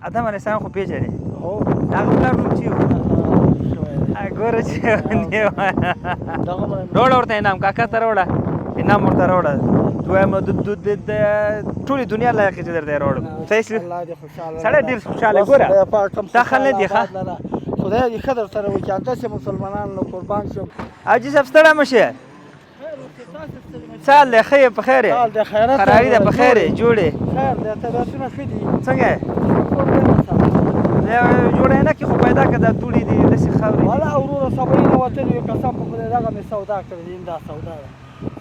ادم علیه السلام خو پیژنې هو هغه پلار نوم چې و ګوره چې راوړه ورته انعام کاکا ته راوړه انعام ورته راوړه دویم د ټولې دنیا لایق چې درته یې راوړم صحیح شو سړی ډېر خوشحاله ګوره دا خل نه دی ښه خدای دې ښه درسره وکړي همداسې مسلمانانو قربان شم حاجي صاحب ستړی مه شې څه حال دی ښه یې په خیر یې خرابي ده په خیر یې جوړې خیر دی طبیعتونه ښه دي څنګه یې جوړینه کې خو پیدا کړه دا دوړې دي داسې خاورې والا وروره سبا یې نه وتلی یو قسم په خدای دغه مې سودا کړې دي دا سودا ده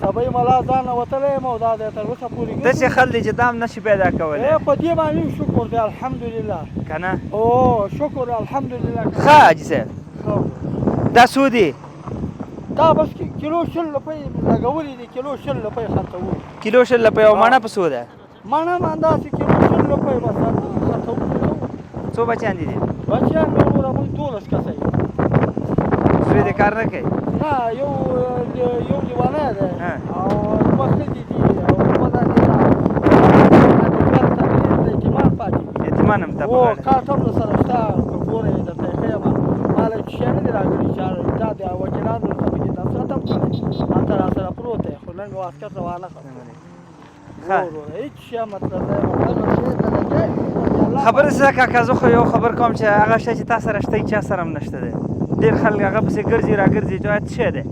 سبا یې ملا ځان نه وتلی یم او دا دی تر اوسه پورې داسې خل دی چې دا هم نشي پیدا کولی په دې باندې شکر دی الحمدلله که نه او شکر الحمدلله ښه حاجي صاحب دا څو دي دا بس کیلو 60 روپۍ لګولي دي کیلو 60 روپۍ خرڅوو کیلو 60 روپۍ او مڼه په څو ده مڼه هم همداسې کیلو 60 روپۍ بس خرڅوو څو بچیان دي بچیان مې وروره موږ 12 کسه یو زوی دې کار نه کوي نه یو لیونی دی او دوه ښځې دي او دوه دانې یتیمان پاتې دي یتیمان هم ته په غاړه کارت هم درسره شته که ګورې درته یې ښیم ما له شی نه دي راغلي چې دا د وکیلانو ورته پکې دا ختم کړی هلته راسره پروت دی خو نن مې واسکټ روانه کړه هېڅ شی مطلب دی خبره څه کاکا زه خو یو خبر کوم چې هغه شی چې تا سره شته چا سره هم نشته دی ډېر خلک هغه پسې ګرځي راګرځي چې څه شی دی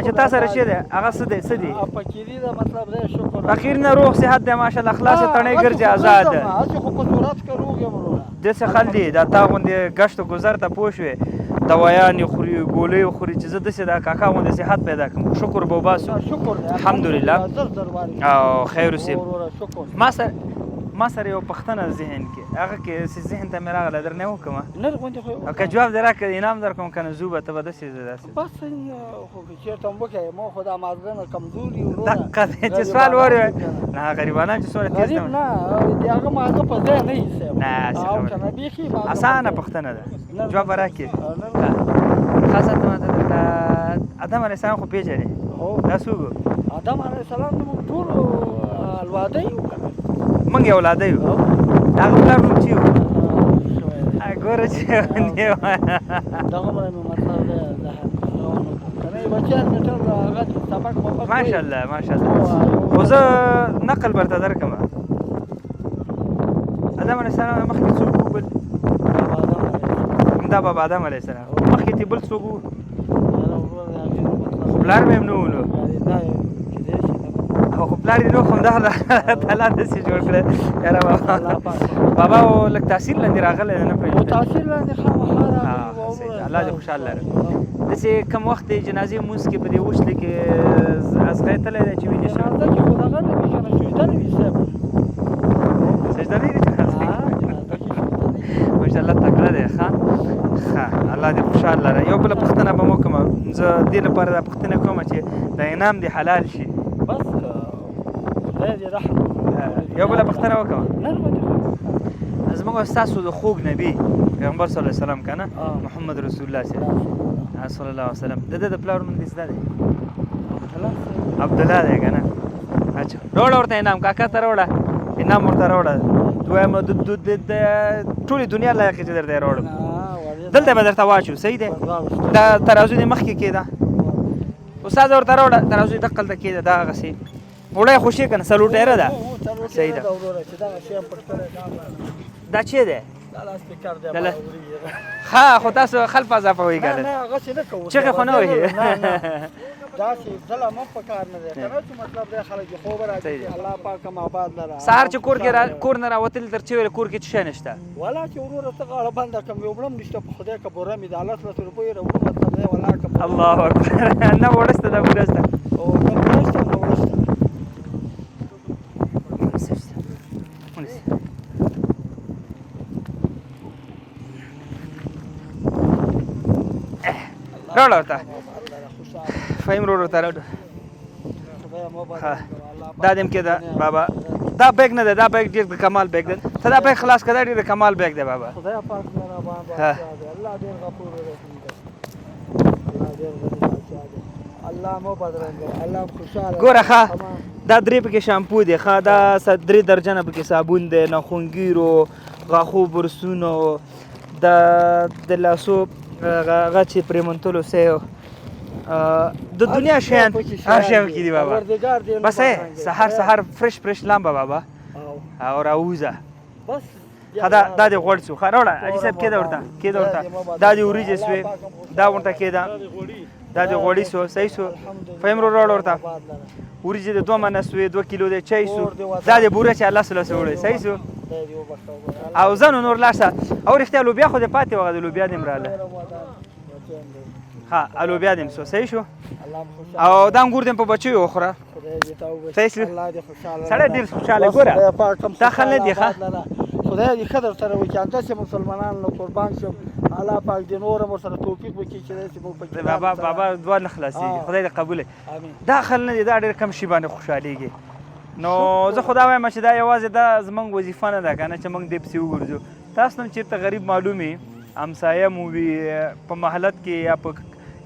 چې تا سره شی دی هغه څه دی فقیري ده مطلب دی شکر فقیر نه روغ صحت دی ماشاءالله خلاصې تڼۍ ګرځي آزاد ده هسې خو په صورت کې روغ یم وروره داسې خل دي دا تا غوندې ګشت و ګذر ته پوه شوې دوایانې خوري ګولۍ خوري چې زه داسې دا کاکا غوندې صحت پیدا کړم شکر به وباسو شکر دی الحمدلله او خیر اوسې شکر ما سره یو پوښتنه ذهن کې هغه کې ذهن ته مې راغله درنه وکړمه نه غوندې خو او که جواب دې راکړې انعام در کوم که نه زو به ته به داسې بس خو که چېرته هم وکړې ما خو دا مازغه نه کمزوري وروره دقه دی چې سوال وروي نه غریبانان چې څومره تېز غریب نه د هغه مازغه په ځای نه ایسي نه او که نه بیخي اسانه پوښتنه ده جواب به راکړې خاصه ته ادم علیه السلام خو پیژنې دا څوک و ادم علیه السلام ته موږ ټول الواده یو که نه موږ یې اولاده یو هغه پلار نوم چې و ګوره چې دغه مې مطلب دی کنه بچیان مې ټول هغه سبق ماشاءالله ماشاءالله خو زه نقل برته درکړم ادم علیه السلام مخکې څوک و بل همدا بابا ادم علیه السلام مخکې تې بل څوک و خو پلار مې هم نه و نو خو پلار یې نو خو همدا تعالی داسې جوړ کړی یاره بابا و لږ تاثیر لاندې راغلی نه پوهېږم تاثیر لاندې خامخا الله دې خوشحال لره داسې کم وخت د جنازې لمونځ کې په دې وشلې کې ازغی تللی دی چې ویدې شوی جنازه کې خو دغه نه وي که نه سجده نه وي صاحب سجده نه وي ماشاءالله تکړه دی ښه الله دې خوشحال لره یو بله پوښتنه به م وکړم زه دې لپاره دا پوښتنه کوم چې د انعام دې حلال شي بس خدای دې رحم یو بله پوښتنه وکړم نه غوندې زموږ ستاسو د خوږ نبي پیغمبر صلی الله علیه وسلم که نه محمد رسول الله صلی الله علیه وسلم د ده د پلار نوم دې زده دی عبدالله دی که نه اچھا راوړه ورته انعام کاکا ته راوړه انعام ورته راوړه دویم د ټولې دنیا لایق چې درته یې راوړم دلته به درته واچو صحیح دی دا ترازو دې مخکې کېده استاد ورته راوړه ترازو دې دقلته کېده دا هغسې وړی خوشي که نه سلوټیره ده صحیح ده دا چې دی ښه خو تاسو خل فضا په وایي ګاله چغې خو نه وهي داسې ظلم هم پکار نه دی که نه چې مطلب دی خلک د خوبه راځي الله پاک هم آباد لره سهار چې کور نه راوتلي تر چې ویل کور کې څه شی نشته ولا چې وروره ته غاړه بنده کړم یو بل هم نشته په خدای که بوره مې د 10 روپۍ راوړو مطلب دی ولاړ کړم الله اکبر نه وړسته ده وړسته او نه وړسته نه وړسته راوړه ورته فهیم ورته راوړه دا دې هم کېده بابا دا بیگ نه دی دا بیگ ډېر د کمال بیگ دی ته دا بیگ خلاص کړه دا ډېر د کمال بیگ دی بابا خدای پاک لره باندې الله ډېر غفور رحیم دی الله ډېر غني بادشاہ دی الله مو بدرنګ الله خوشاله ګوره ښه دا 3 پکې شامپو دی ښه دا 3 درجنه پکې صابون دی ناخونګیرو غاښو برسونو د لاسو هغه چې پرې منتلو سیو د دنیا شیان هر شی کې دي بابا بس سهار فرش لامبه بابا او راوځه بس دا دې غوړ شو خاروړه اجي صاحب کېده ورته دا دې وریجې سوې دا ورته کېده دا دې غوړی سو صحیح سو فهم وروړ ورته وریجې د 2 منه سوې 2 کیلو دې چای سو دا دې بوره چې الله سره سوړې صحیح سو او زنو نور لاشه او رښتیا لوبیا خو دې پاتې وغه د لوبیا دې مراله ها الوبیا دې سو صحیح شو او دا انګور دې په بچي وخوره صحیح سو سړی ډېر خوشاله ګوره تا خل نه دی ښه خدای دې ښه درسره وکړي همداسې مسلمانانو له قربان شم الله پاک دې نور هم ورسره توفیق وکړي چې داسې موږ پکې بابا دعا نه خلاصېږي خدای دې قبول کړي دا خل نه دی دا ډېر کم شي باندې خوشحالېږي نو زه خو دا وایم چې دا یوازې دا زموږ وظیفه نه ده که نه چې موږ دې پسې وګرځو تاسو هم چېرته غریب معلوم وي همسایه مو وي په محلت کې یا په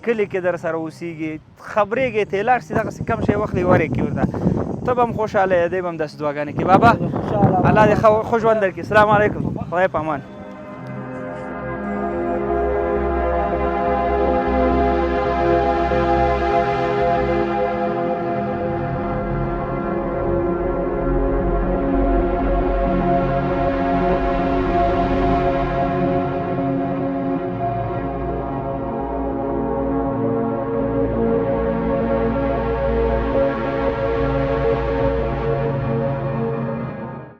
کلي کې در سره اوسېږي خبرېږي ته یې لاړ شي دغسې کم شی وخت یې ورکړي ورته ته به هم خوشحاله یې دی به هم داسې دعاګانې کوي بابا الله دې ښه ژوند درکړي السلام علیکم خدای په امان